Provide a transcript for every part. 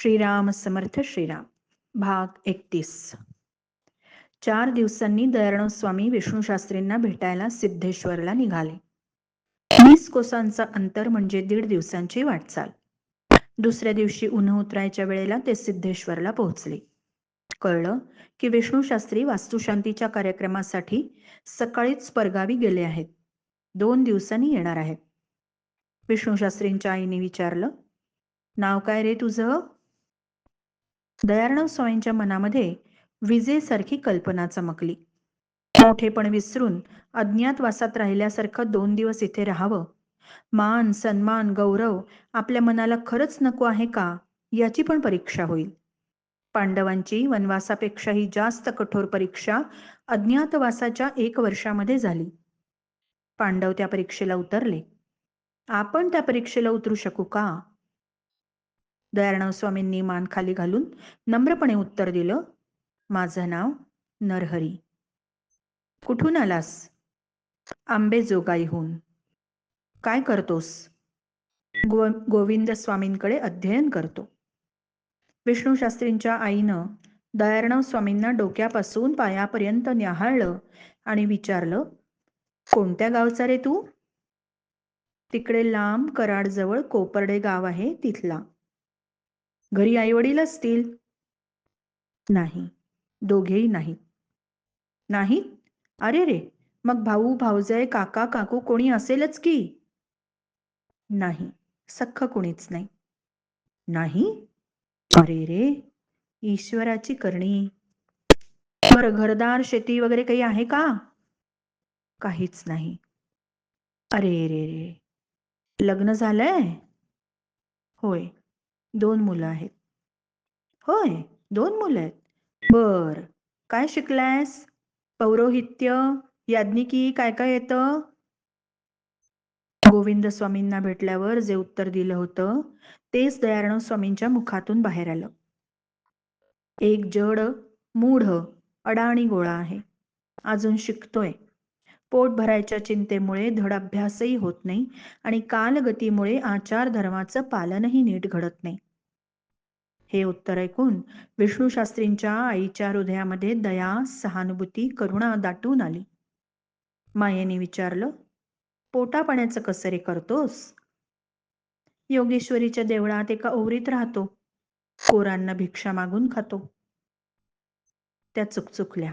श्रीराम समर्थ श्रीराम. भाग 31. 4 दिवसांनी दयाळराव स्वामी विष्णूशास्त्रींना भेटायला सिद्धेश्वरला निघाले. 20 कोसांचा अंतर म्हणजे 1.5 दिवसांची वाटचाल. दुसऱ्या दिवशी उन्ह उतरायच्या वेळेला ते सिद्धेश्वरला पोहोचले. कळलं की विष्णूशास्त्री वास्तुशांतीच्या कार्यक्रमासाठी सकाळीच परगावी गेले आहेत. 2 दिवसांनी येणार आहेत. विष्णूशास्त्रींच्या आईने विचारलं, नाव काय रे तुझं? दयाळराव स्वामींच्या मनामध्ये विजेसारखी कल्पना चमकली. मोठेपण विसरून अज्ञातवासात राहिल्यासारखं 2 दिवस इथे राहावं. मान सन्मान गौरव आपल्या मनाला खरंच नको आहे का, याची पण परीक्षा होईल. पांडवांची वनवासापेक्षाही जास्त कठोर परीक्षा अज्ञातवासाच्या 1 वर्षामध्ये झाली. पांडव त्या परीक्षेला उतरले. आपण त्या परीक्षेला उतरू शकू का? दयाळराव स्वामींनी मान खाली घालून नम्रपणे उत्तर दिलं, माझं नाव नरहरी. कुठून आलास? आंबेजोगाईहून. काय करतोस? गोविंद स्वामींकडे अध्ययन करतो. विष्णूशास्त्रींच्या आईनं दयाळराव स्वामींना डोक्यापासून पायापर्यंत न्याहाळलं आणि विचारलं, कोणत्या गावचा रे तू? तिकडे लांब कराडजवळ कोपर्डे गाव आहे तिथला. घरी आईवडील असतील? नाही, दोघेही नाहीत. नाही? अरे रे, मग भाऊ भाऊजय काका काकू कोणी असेलच की? नाही, सख्ख कोणीच नाही. नाही? अरे रे, ईश्वराची करणी. बरं, घरदार शेती वगैरे काही आहे का? काहीच नाही. अरे रे रे, लग्न झालंय? होय, 2 मुलं आहेत. होय, 2 मुलं आहेत. बर, काय शिकलायस? पौरोहित्य, याज्ञिकी काय काय येतं? गोविंद स्वामींना भेटल्यावर जे उत्तर दिलं होतं तेच दयाळराव स्वामींच्या मुखातून बाहेर आलं. एक जड मूढ अडाणी गोळा आहे. अजून शिकतोय. पोट भरायच्या चिंतेमुळे धड अभ्यासही होत नाही आणि कालगतीमुळे आचार धर्माचं पालनही नीट घडत नाही. हे उत्तर ऐकून विष्णूशास्त्रींच्या आईच्या हृदयामध्ये दया, सहानुभूती, करुणा दाटून आली. मायेने विचारलं, पोटापाण्याचं कसं रे करतोस? योगेश्वरीच्या देवळात एका ओवरीत राहतो. कोरांना भिक्षा मागून खातो. त्या चुकचुकल्या.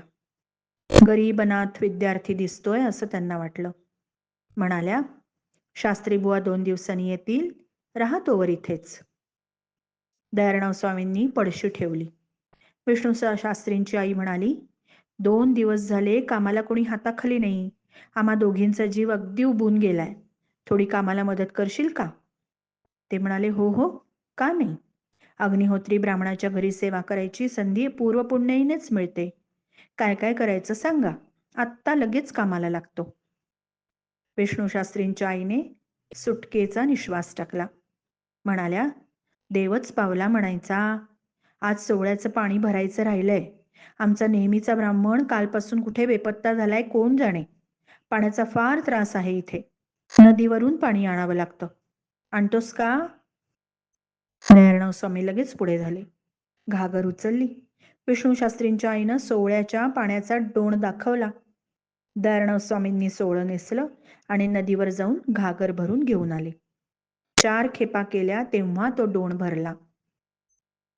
गरीब अनाथ विद्यार्थी दिसतोय असं त्यांना वाटलं. म्हणाल्या, शास्त्री बुवा 2 दिवसांनी येतील, राहा तोवर इथेच. दयाळराव स्वामींनी पडशी ठेवली. विष्णू शास्त्रींची आई म्हणाली, 2 दिवस झाले कामाला कोणी हाताखाली नाही. आम्हा दोघींचा जीव अगदी उबून गेलाय. थोडी कामाला मदत करशील का? ते म्हणाले, हो हो, का नाही. अग्निहोत्री ब्राह्मणाच्या घरी सेवा करायची संधी पूर्वपुण्याईनेच मिळते. काय काय करायचं सांगा, आत्ता लगेच कामाला लागतो. विष्णूशास्त्रींच्या आईने सुटकेचा निश्वास टाकला. म्हणाल्या, देवच पावला म्हणायचा. आज सोवळ्याचं पाणी भरायचं राहिलंय. आमचा नेहमीचा ब्राह्मण कालपासून कुठे बेपत्ता झालाय कोण जाणे. पाण्याचा फार त्रास आहे इथे. नदीवरून पाणी आणावं लागतं. आणतोस का? दयाळराव स्वामी लगेच पुढे झाले. घागर उचलली. विष्णूशास्त्रींच्या आईनं सोवळ्याच्या पाण्याचा डोण दाखवला. दयाळराव स्वामींनी सोवळं नेसलं आणि नदीवर जाऊन घागर भरून घेऊन आले. 4 खेपा केल्या तेव्हा तो डोण भरला.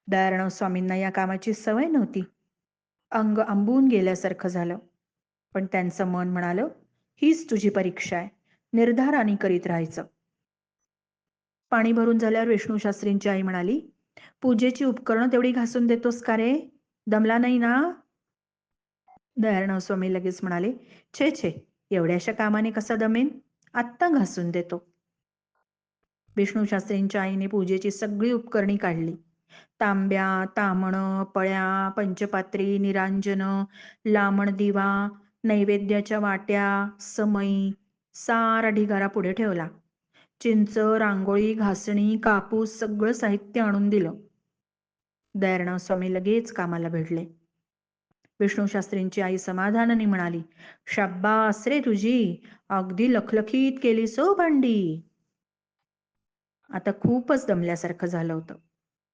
दयाळराव स्वामींना या कामाची सवय नव्हती. अंग आंबून गेल्यासारखं झालं. पण त्यांचं मन म्हणालं, हीच तुझी परीक्षा आहे, निर्धाराने करीत राहायचं. पाणी भरून झाल्यावर विष्णूशास्त्रींची आई म्हणाली, पूजेची उपकरणं तेवढी घासून देतोस का रे? दमला नाही ना? दयाळराव स्वामी लगेच म्हणाले, छे छे, एवढ्याशा कामाने कसा दमेन? आत्ता घासून देतो. विष्णूशास्त्रींच्या आईने पूजेची सगळी उपकरणी काढली. तांब्या, तामणं, पळ्या, पंचपात्री, निरांजन, लामण दिवा, नैवेद्याच्या वाट्या, समई, सारा ढिगारा पुढे ठेवला. चिंच, रांगोळी, घासणी, कापूस सगळं साहित्य आणून दिलं. दयाळराव स्वामी लगेच कामाला भिडले. विष्णूशास्त्रींची आई समाधानाने म्हणाली, शाब्बास रे तुझी, अगदी लखलखीत केलीस हो भांडी. आता खूपच दमल्यासारखं झालं होतं.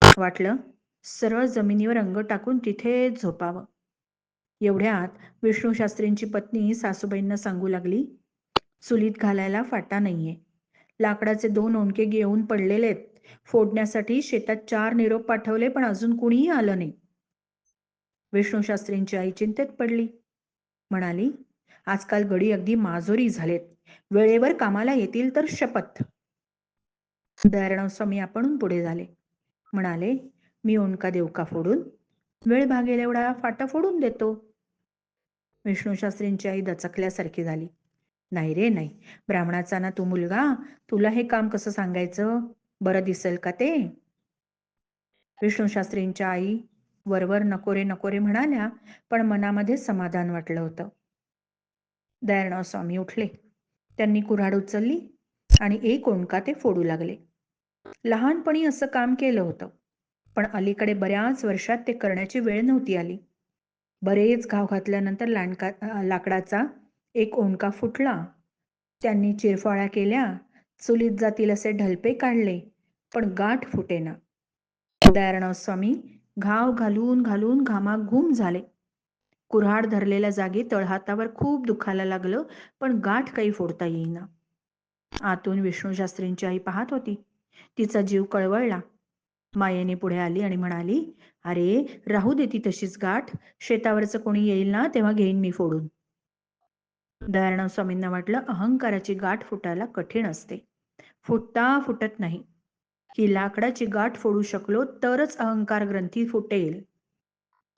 वाटलं सरळ जमिनीवर अंग टाकून तिथेच झोपावं. एवढ्यात विष्णूशास्त्रींची पत्नी सासूबाईंना सांगू लागली, चुलीत घालायला फाटा नाहीये. लाकडाचे 2 ओंडके घेऊन पडलेलेत. फोडण्यासाठी शेतात 4 निरोप पाठवले, पण अजून कुणीही आलं नाही. विष्णूशास्त्रींची आई चिंतेत पडली. म्हणाली, आजकाल गडी अगदी माजोरी झालेत. वेळेवर कामाला येतील तर शपथ. दयाराम स्वामी आपणहून पुढे झाले. म्हणाले, मी ओंडका देऊ का फोडून? वेळ भागेल एवढा फाटा फोडून देतो. विष्णूशास्त्रींची आई दचकल्यासारखी झाली. नाही रे नाही, ब्राह्मणाचा ना तू मुलगा, तुला हे काम कसं सांगायचं? बरं दिसेल का ते? विष्णूशास्त्रींच्या आई वरवर नकोरे नकोरे म्हणाल्या, पण मनामध्ये समाधान वाटलं होतं. दयाराम स्वामी उठले. त्यांनी कुऱ्हाड उचलली आणि एक ओंडका ते फोडू लागले. लहानपणी असं काम केलं होतं, पण अलीकडे बऱ्याच वर्षात ते करण्याची वेळ नव्हती आली. बरेच घाव घातल्यानंतर लाकडाचा एक ओंडका फुटला. त्यांनी चिरफाळ्या केल्या, चुलीत जातील असे ढलपे काढले, पण गाठ फुटेना. दयाराम स्वामी घाव घालून घालून घामाघूम झाले. कुऱ्हाड धरलेल्या जागी तळहातावर खूप दुखायला लागलं, पण गाठ काही फोडता येईना. आतून विष्णूशास्त्रींची आई पाहत होती. तिचा जीव कळवळला. मायेने पुढे आली आणि म्हणाली, अरे राहू दे ती तशीच गाठ. शेतावरचं कोणी येईल ना तेव्हा घेईन मी फोडून. दयाराम स्वामींना वाटलं, अहंकाराची गाठ फुटायला कठीण असते. फुटता फुटत नाही. ही लाकडाची गाठ फोडू शकलो तरच अहंकार ग्रंथी फुटेल.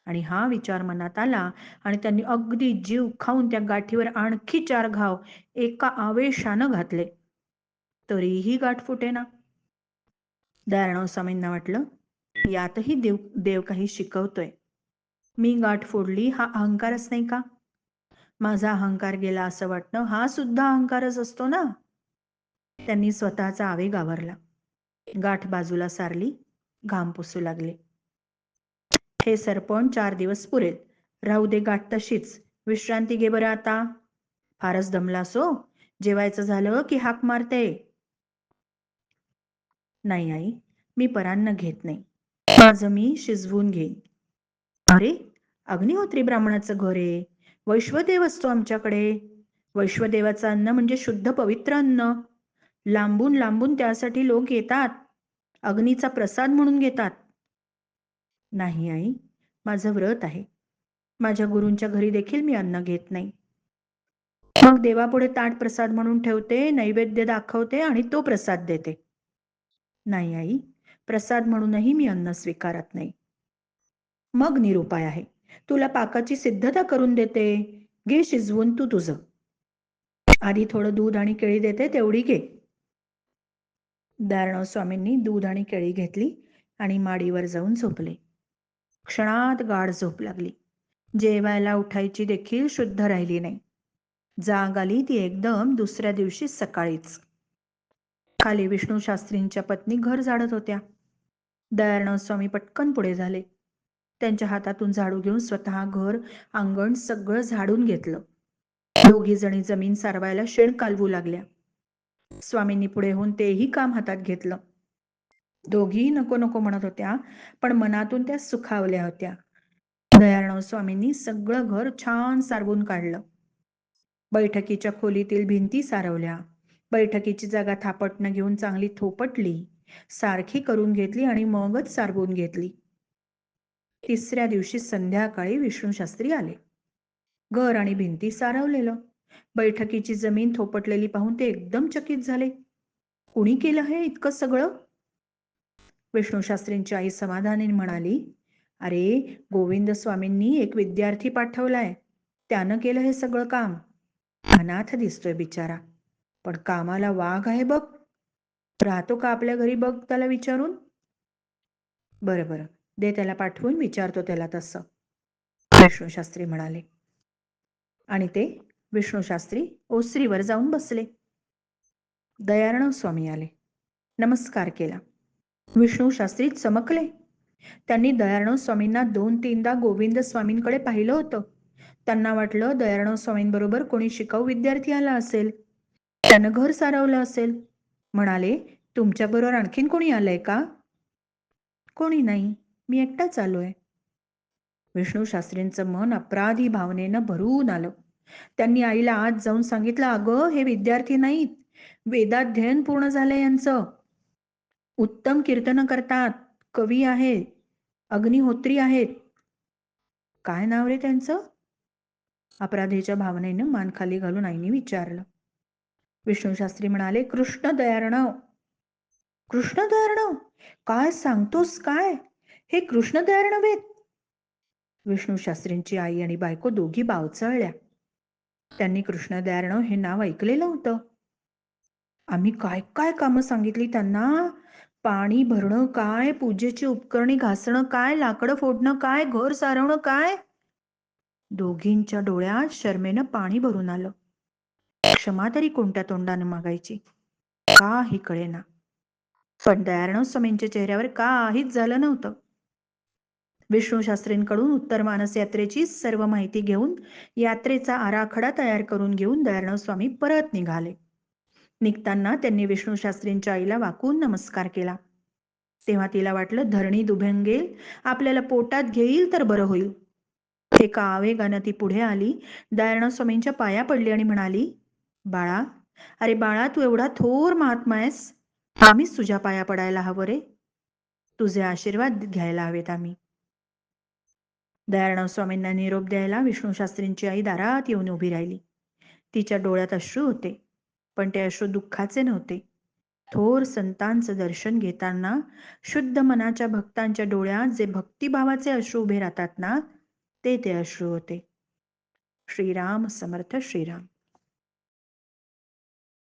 आणि हा विचार मनात आला आणि त्यांनी अगदी जीव खाऊन त्या गाठीवर आणखी 4 घाव एका आवेशानं घातले. तरीही गाठ फुटेना. दयाराम स्वामींना वाटलं, यातही देव काही शिकवतोय. मी गाठ फोडली हा अहंकारच नाही का? माझा अहंकार गेला असं वाटणं हा सुद्धा अहंकारच असतो ना. त्यांनी स्वतःचा आवेग आवरला. गाठ बाजूला सारली, घाम पुसू लागले. हे सरपण 4 दिवस पुरेल. राहू दे गाठ तशीच. विश्रांती घे बरं आता. फारच दमलास हो. जेवायचं झालं की हाक मारते. नाही आई, मी परान्न घेत नाही. माझं मी शिजवून घेईन. अरे, अग्निहोत्री ब्राह्मणाचं घर आहे. वैश्वदेव असतो आमच्याकडे. वैश्वदेवाचं अन्न म्हणजे शुद्ध पवित्र अन्न. लांबून लांबून त्यासाठी लोक येतात. अग्नीचा प्रसाद म्हणून घेतात. नाही आई, माझं व्रत आहे. माझ्या गुरूंच्या घरी देखील मी अन्न घेत नाही. मग देवापुढे ताट प्रसाद म्हणून ठेवते, नैवेद्य दाखवते आणि तो प्रसाद देते. नाही आई, प्रसाद म्हणूनही मी अन्न स्वीकारत नाही. मग निरुपाय आहे. तुला पाकाची सिद्धता करून देते. घे शिजवून तू तुझं. आधी थोडं दूध आणि केळी देते, तेवढी घे. दयाराम स्वामींनी दूध आणि केळी घेतली आणि माडीवर जाऊन झोपले. क्षणात गाढ झोप लागली. जेवायला उठायची देखील शुद्ध राहिली नाही. जाग आली ती एकदम दुसऱ्या दिवशी सकाळीच. खाली विष्णूशास्त्रींच्या पत्नी घर झाडत होत्या. दयाराम स्वामी पटकन पुढे झाले. त्यांच्या हातातून झाडू घेऊन स्वतः घर, अंगण सगळं झाडून घेतलं. दोघी जणी जमीन सारवायला शेण कालवू लागल्या. स्वामींनी पुढे होऊन तेही काम हातात घेतलं. दोघीही नको नको म्हणत होत्या, पण मनातून त्या सुखावल्या होत्या. दयाराम स्वामींनी सगळं घर छान सारवून काढलं. बैठकीच्या खोलीतील भिंती सारवल्या. बैठकीची जागा थापटणं घेऊन चांगली थोपटली, सारखी करून घेतली आणि मगच सारवून घेतली. तिसऱ्या दिवशी संध्याकाळी विष्णूशास्त्री आले. घर आणि भिंती सारवलेलं. बैठकीची जमीन थोपटलेली पाहून ते एकदम चकित झाले. कुणी केलं हे इतकं सगळं? विष्णूशास्त्रींची आई समाधानाने म्हणाली, अरे, गोविंद स्वामींनी एक विद्यार्थी पाठवलाय. त्यानं केलं हे सगळं काम. अनाथ दिसतोय बिचारा, पण कामाला वाघ आहे बघ. राहतो का आपल्या घरी बघ त्याला विचारून. बरं बरं, दे त्याला पाठवून, विचारतो त्याला तसं, विष्णूशास्त्री म्हणाले. आणि ते विष्णूशास्त्री ओसरीवर जाऊन बसले. दयाराम स्वामी आले. नमस्कार केला. विष्णूशास्त्री चमकले. त्यांनी दयाराम स्वामींना 2-3दा गोविंद स्वामींकडे पाहिलं होतं. त्यांना वाटलं दयाराम स्वामींबरोबर कोणी शिकाऊ विद्यार्थी आला असेल. त्यानं घर सारवलं असेल. म्हणाले, तुमच्याबरोबर आणखीन कोणी आलंय का? कोणी नाही. मी एकटाच आलोय. विष्णू शास्त्रींचं मन अपराधी भावनेनं भरून आलं. त्यांनी आईला आत जाऊन सांगितलं, अगं हे विद्यार्थी नाहीत, वेदाध्ययन पूर्ण झालंय यांचं. उत्तम कीर्तन करतात, कवी आहेत, अग्निहोत्री आहेत. काय नाव रे त्यांचं? अपराधीच्या भावनेनं मान खाली घालून आईने विचारलं. विष्णू शास्त्री म्हणाले, कृष्ण दयार्णव. कृष्ण दयार्णव? काय सांगतोस काय? हे कृष्ण दयार्णव आहेत? विष्णू शास्त्रींची आई आणि बायको दोघी बावचळल्या. त्यांनी कृष्ण दयार्णव हे नाव ऐकलेलं होतं. आम्ही काय काय कामं सांगितली त्यांना. पाणी भरणं काय, पूजेची उपकरणे घासणं काय, लाकडं फोडणं काय, घर सारवणं काय. दोघींच्या डोळ्यात शरमेनं पाणी भरून आलं. क्षमा तरी कोणत्या तोंडानं मागायची काही कळेना. पण दयार्णव स्वामींच्या चेहऱ्यावर काहीच झालं नव्हतं. विष्णू शास्त्रींकडून उत्तर मानस यात्रेची सर्व माहिती घेऊन यात्रेचा आराखडा तयार करून घेऊन दयार्णव स्वामी परत निघाले. निघताना त्यांनी विष्णू शास्त्रींच्या आईला वाकून नमस्कार केला. तेव्हा तिला वाटलं, धरणी दुभंगेल, आपल्याला पोटात घेईल तर बरं होईल. एका आवेगानं ती पुढे आली, दयार्णव स्वामींच्या पाया पडली आणि म्हणाली, बाळा, अरे बाळा, तू एवढा थोर महात्मा आहेस, आम्हीच तुझ्या पाया पडायला हवं रे. तुझे आशीर्वाद घ्यायला हवेत आम्ही. दयार्णव स्वामींना निरोप द्यायला विष्णू शास्त्रींची आई दारात येऊन उभी राहिली. तिच्या डोळ्यात अश्रू होते, पण ते अश्रू दुःखाचे नव्हते. थोर संतांचं दर्शन घेताना शुद्ध मनाच्या भक्तांच्या डोळ्यात जे भक्तिभावाचे अश्रू उभे राहतात ना, ते अश्रू होते. श्रीराम समर्थ श्रीराम.